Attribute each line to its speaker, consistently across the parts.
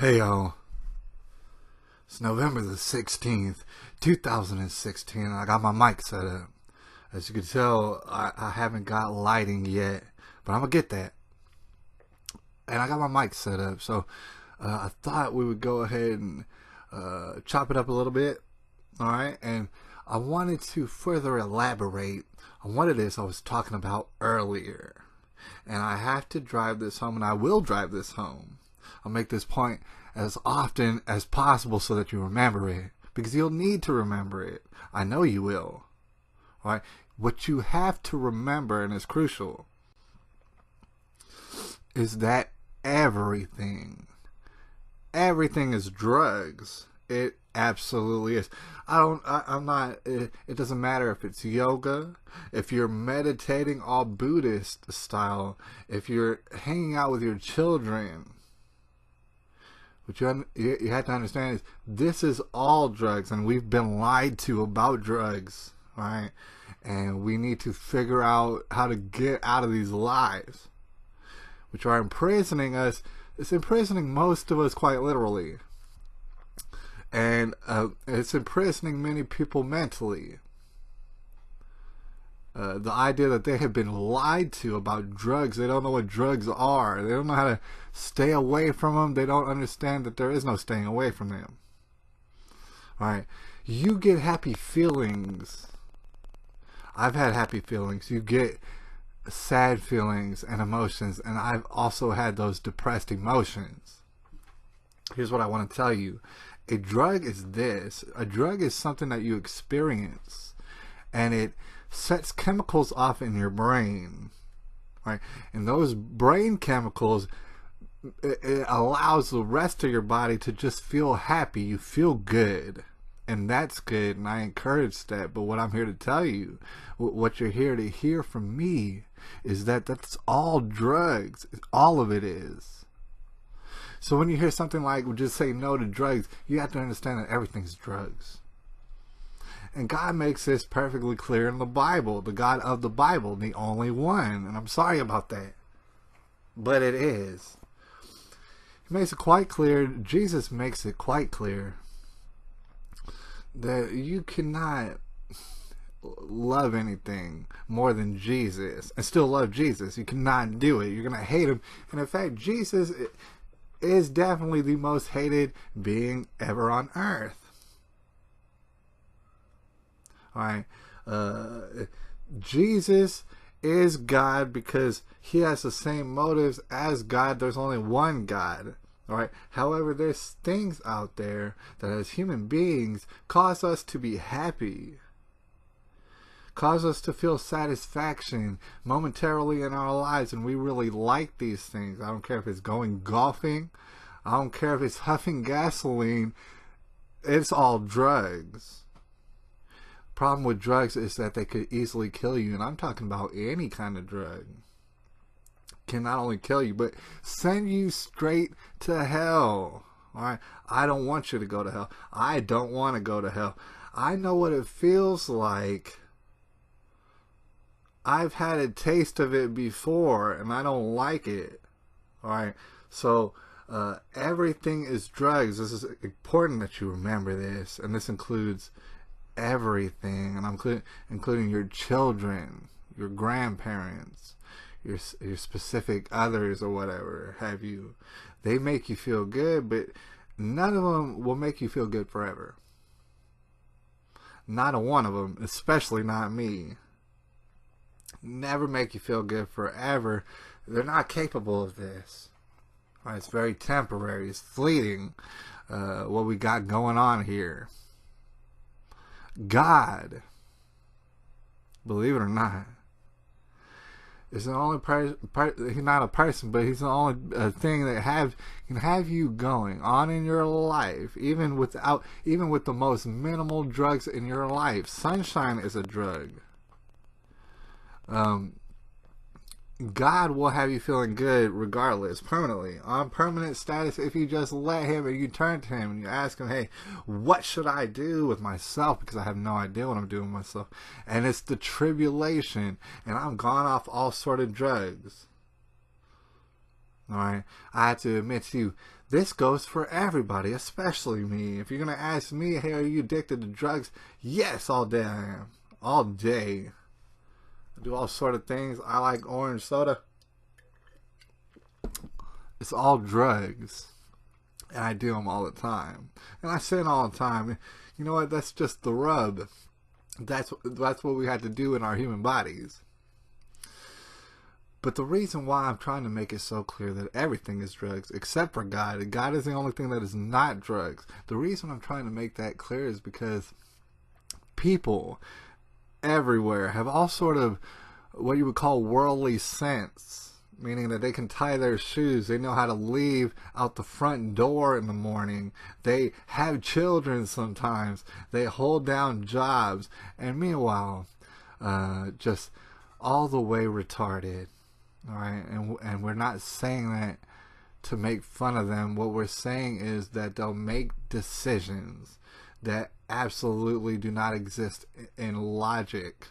Speaker 1: Hey y'all, it's November the 16th, 2016, and I got my mic set up. As you can tell, I haven't got lighting yet, but I'm gonna get that. And I got my mic set up, so I thought we would go ahead and chop it up a little bit, alright? And I wanted to further elaborate on what it is I was talking about earlier. And I have to drive this home, and I will drive this home. I'll make this point as often as possible so that you remember it, because you'll need to remember it. I know you will. All right? What you have to remember, and is crucial, is that everything is drugs. It absolutely is. It doesn't matter if it's yoga, if you're meditating all Buddhist style, if you're hanging out with your children. What you have to understand is this is all drugs, and we've been lied to about drugs, right? And we need to figure out how to get out of these lies, which are imprisoning us. It's imprisoning most of us quite literally. And it's imprisoning many people mentally. The idea that they have been lied to about drugs. They don't know what drugs are. They don't know how to stay away from them. They don't understand that there is no staying away from them. Alright. You get happy feelings. I've had happy feelings. You get sad feelings and emotions. And I've also had those depressed emotions. Here's what I want to tell you. A drug is this. A drug is something that you experience. And it sets chemicals off in your brain, right? And those brain chemicals, it allows the rest of your body to just feel happy. You feel good, and that's good, and I encourage that. But what I'm here to tell you, what you're here to hear from me, is that that's all drugs. All of it is. So when you hear something like just say no to drugs, you have to understand that everything's drugs. And God makes this perfectly clear in the Bible, the God of the Bible, the only one. And I'm sorry about that, but it is. He makes it quite clear, Jesus makes it quite clear, that you cannot love anything more than Jesus and still love Jesus. You cannot do it. You're going to hate him. And in fact, Jesus is definitely the most hated being ever on earth. Alright, Jesus is God because he has the same motives as God. There's only one God. Alright, however, there's things out there that as human beings cause us to be happy, cause us to feel satisfaction momentarily in our lives, and we really like these things. I don't care if it's going golfing, I don't care if it's huffing gasoline, it's all drugs. Problem with drugs is that they could easily kill you, and I'm talking about any kind of drug. Can not only kill you, but send you straight to hell. Alright? I don't want you to go to hell. I don't want to go to hell. I know what it feels like. I've had a taste of it before, and I don't like it. Alright? So, everything is drugs. This is important that you remember this, and this includes everything, and I'm including your children, your grandparents, your specific others or whatever have you. They make you feel good, but none of them will make you feel good forever. Not a one of them, especially not me. Never make you feel good forever. They're not capable of this. It's very temporary. It's fleeting, what we got going on here. God, believe it or not, is the only he's not a person, but he's the only thing that can have you going on in your life, even with the most minimal drugs in your life. Sunshine is a drug. God will have you feeling good regardless, permanently, on permanent status, if you just let him and you turn to him and you ask him, hey, what should I do with myself? Because I have no idea what I'm doing with myself. And it's the tribulation, and I'm gone off all sort of drugs. All right, I have to admit to you, this goes for everybody, especially me. If you're gonna ask me, hey, are you addicted to drugs? Yes, all day I am. All day. I do all sort of things. I like orange soda. It's all drugs, and I do them all the time. And I sin all the time. You know what? That's just the rub. That's what we had to do in our human bodies. But the reason why I'm trying to make it so clear that everything is drugs, except for God, and God is the only thing that is not drugs. The reason I'm trying to make that clear is because people everywhere have all sort of what you would call worldly sense, meaning that they can tie their shoes, they know how to leave out the front door in the morning, they have children sometimes, they hold down jobs, and meanwhile, just all the way retarded. All right, and we're not saying that to make fun of them. What we're saying is that they'll make decisions that absolutely do not exist in logic.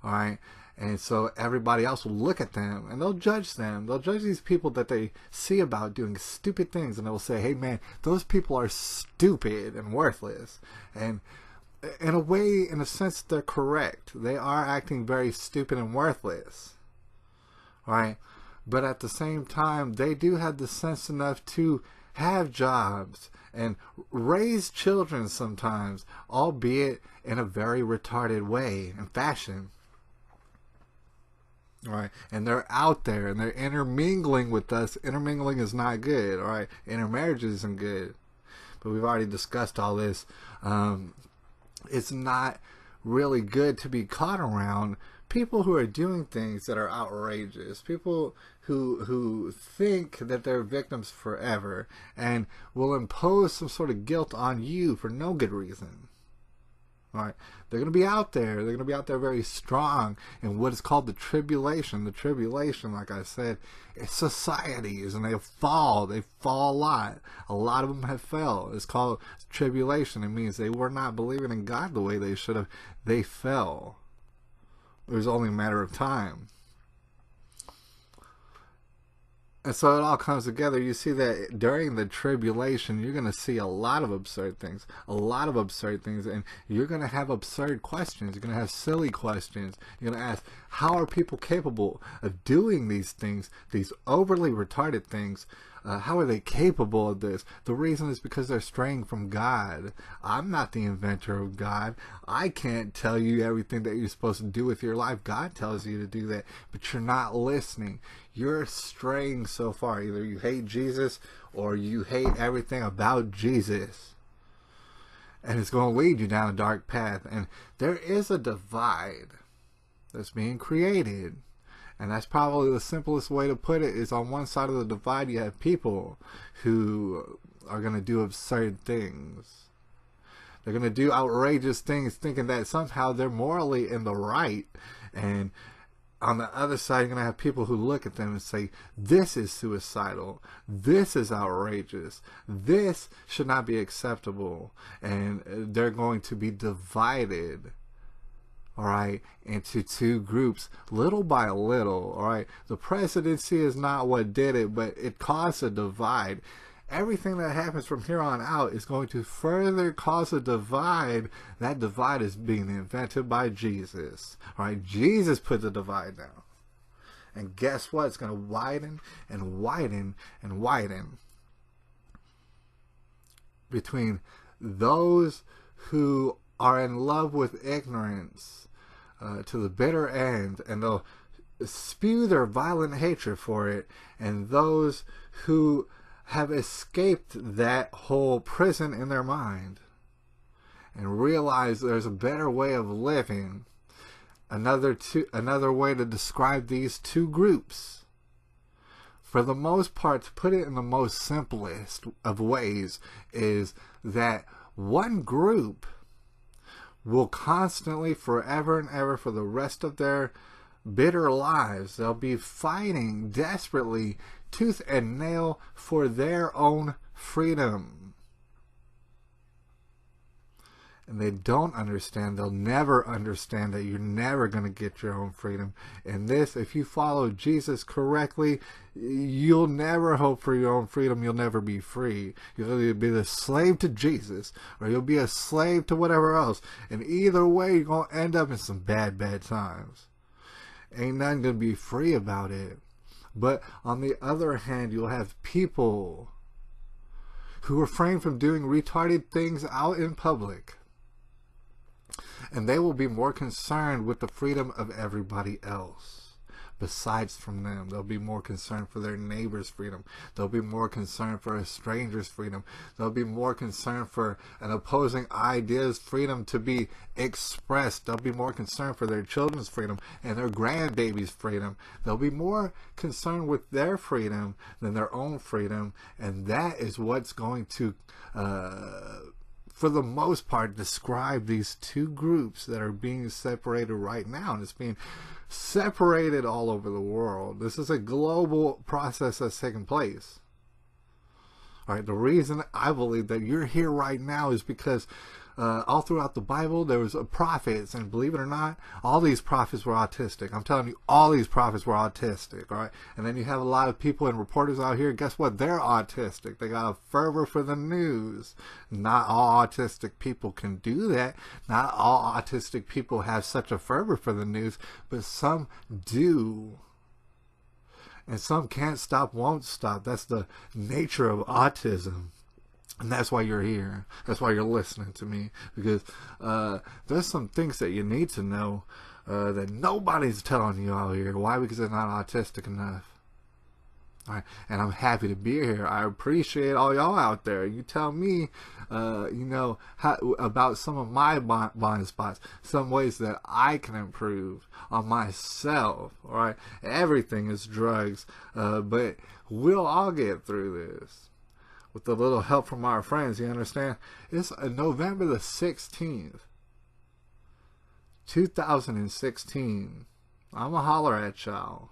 Speaker 1: All right, and so everybody else will look at them and they'll judge them. They'll judge these people that they see about doing stupid things, and they'll say, "Hey, man, those people are stupid and worthless." And in a way, in a sense, they're correct. They are acting very stupid and worthless. Right? But at the same time, they do have the sense enough to have jobs and raise children sometimes, albeit in a very retarded way and fashion. Right? And they're out there and they're intermingling with us. Intermingling is not good. All right? Intermarriage isn't good. But we've already discussed all this. It's not really good to be caught around people who are doing things that are outrageous, people who think that they're victims forever and will impose some sort of guilt on you for no good reason. All right, they're going to be out there. They're going to be out there very strong in what is called the tribulation. The tribulation, like I said, it's societies, and they fall. They fall a lot. A lot of them have fell. It's called tribulation. It means they were not believing in God the way they should have. They fell. It was only a matter of time. And so it all comes together. You see that during the tribulation, you're going to see a lot of absurd things. A lot of absurd things. And you're going to have absurd questions. You're going to have silly questions. You're going to ask, how are people capable of doing these things, these overly retarded things? How are they capable of this? The reason is because they're straying from God. I'm not the inventor of God. I can't tell you everything that you're supposed to do with your life. God tells you to do that, but you're not listening. You're straying so far. Either you hate Jesus or you hate everything about Jesus. And it's going to lead you down a dark path. And there is a divide that's being created. And that's probably the simplest way to put it, is on one side of the divide you have people who are going to do absurd things. They're going to do outrageous things thinking that somehow they're morally in the right. And on the other side, you're going to have people who look at them and say, this is suicidal. This is outrageous. This should not be acceptable. And they're going to be divided, all right, into two groups, little by little. All right, the presidency is not what did it, but it caused a divide. Everything that happens from here on out is going to further cause a divide. That divide is being invented by Jesus. All right, Jesus put the divide down, and guess what? It's going to widen and widen and widen between those who are in love with ignorance to the bitter end, and they'll spew their violent hatred for it, and those who have escaped that whole prison in their mind and realize there's a better way of living. Another way to describe these two groups, for the most part, to put it in the most simplest of ways, is that one group will constantly, forever and ever, for the rest of their bitter lives, they'll be fighting desperately, tooth and nail, for their own freedom. and they don't understand, they'll never understand that you're never going to get your own freedom. And this, if you follow Jesus correctly, you'll never hope for your own freedom. You'll never be free. You'll either be the slave to Jesus, or you'll be a slave to whatever else. And either way, you're going to end up in some bad, bad times. Ain't nothing going to be free about it. But on the other hand, you'll have people who refrain from doing retarded things out in public. And they will be more concerned with the freedom of everybody else besides from them. They'll be more concerned for their neighbor's freedom. They'll be more concerned for a stranger's freedom. They'll be more concerned for an opposing idea's freedom to be expressed. They'll be more concerned for their children's freedom and their grandbaby's freedom. They'll be more concerned with their freedom than their own freedom. And that is what's going to for the most part, describe these two groups that are being separated right now. And it's being separated all over the world. This is a global process that's taking place. All right, the reason I believe that you're here right now is because all throughout the Bible, there was prophets, and believe it or not, all these prophets were autistic. I'm telling you, all these prophets were autistic, all right? And then you have a lot of people and reporters out here, guess what? They're autistic. They got a fervor for the news. Not all autistic people can do that. Not all autistic people have such a fervor for the news, but some do. And some can't stop, won't stop. That's the nature of autism. And that's why you're here. That's why you're listening to me. Because there's some things that you need to know that nobody's telling you out here. Why? Because they're not autistic enough. All right. And I'm happy to be here. I appreciate all y'all out there. You tell me, about some of my blind spots. Some ways that I can improve on myself. All right. Everything is drugs. But we'll all get through this. With a little help from our friends, you understand? It's November the 16th, 2016. I'm going to holler at y'all.